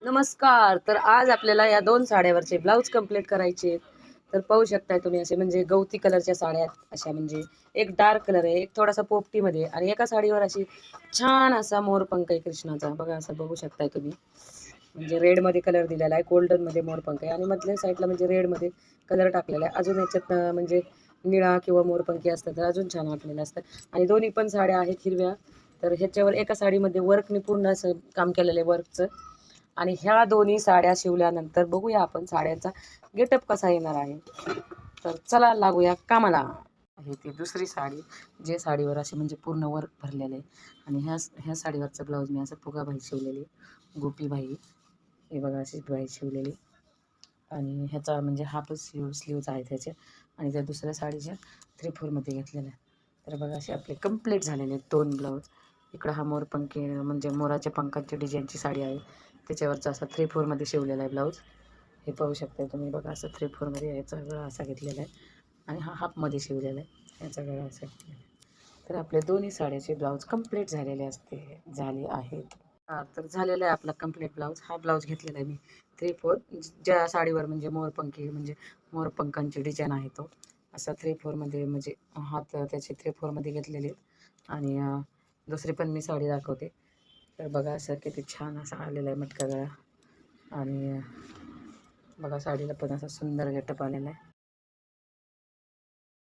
नमस्कार. तर आज आपल्याला या 2 साड्यावरचे ब्लाउज कंप्लीट करायचे आहेत. तर पाहू शकताय तुम्ही असे म्हणजे गवती कलरच्या साड्या आहेत. अशा म्हणजे एक डार्क कलर आहे, एक थोडासा पोपटीमध्ये आणि एका साडीवर अशी छान असा मोरपंख आहे कृष्णाचा. बघा असं बघू शकताय तुम्ही. म्हणजे रेडमध्ये कलर दिलेला आहे, गोल्डनमध्ये मोरपंख आहे आणि मधल्या साईडला म्हणजे रेडमध्ये कलर टाकलेला आहे. अजून याच्यात म्हणजे निळा किंवा मोरपंखी असतं तर अजून छान वाटलेलं असतं आणि दोन्ही पण साड्या आहेत हिरव्या. तर ह्याच्यावर एका साडीमध्ये वर्कनी पूर्ण असं काम केलेलं आहे वर्कचं. आणि ह्या दोन्ही साड्या शिवल्यानंतर बघूया आपण साड्यांचा गेटअप कसा येणार आहे. तर चला लागूया कामाला. ही ती दुसरी साडी, जे साडीवर असे म्हणजे पूर्ण वर्क भरलेलं आहे आणि ह्या साडीवरचं ब्लाऊज मी असं फुगाबाई शिवलेली, गोपीबाई. हे बघा अशी बाई शिवलेली आणि ह्याचा म्हणजे हाफच स्लीव्ज आहेत ह्याचे आणि त्या दुसऱ्या साडीच्या 3/4मध्ये घेतलेल्या. तर बघा असे आपले कंप्लीट झालेले आहेत 2 ब्लाऊज. इकडं हा मोरपंखी म्हणजे मोराच्या पंखांची डिझाईनची साडी आहे, त्याच्यावरचा असा 3/4मध्ये शिवलेला आहे ब्लाऊज. हे पाहू शकता तुम्ही. बघा असं 3/4मध्ये याचा गळा असा घेतलेला आहे आणि हा हाफमध्ये शिवलेला आहे, याचा गळा असा घेतलेला आहे. तर आपले दोन्ही साड्याचे ब्लाऊज कंप्लीट झाले आहेत. तर झालेला आहे आपला कंप्लीट ब्लाऊज. हा ब्लाऊज घेतलेला आहे मी 3/4. ज्या साडीवर म्हणजे मोरपंखी म्हणजे मोरपंखांची डिझाईन आहे तो असा 3/4मध्ये म्हणजे हात त्याचे 3/4मध्ये घेतलेले आहेत आणि दुसरी पण मी साडी दाखवते. तर बघा असं किती छान असा आलेला आहे मटका गळा आणि बघा साडीला पण असा सुंदर गेटअप आलेला आहे.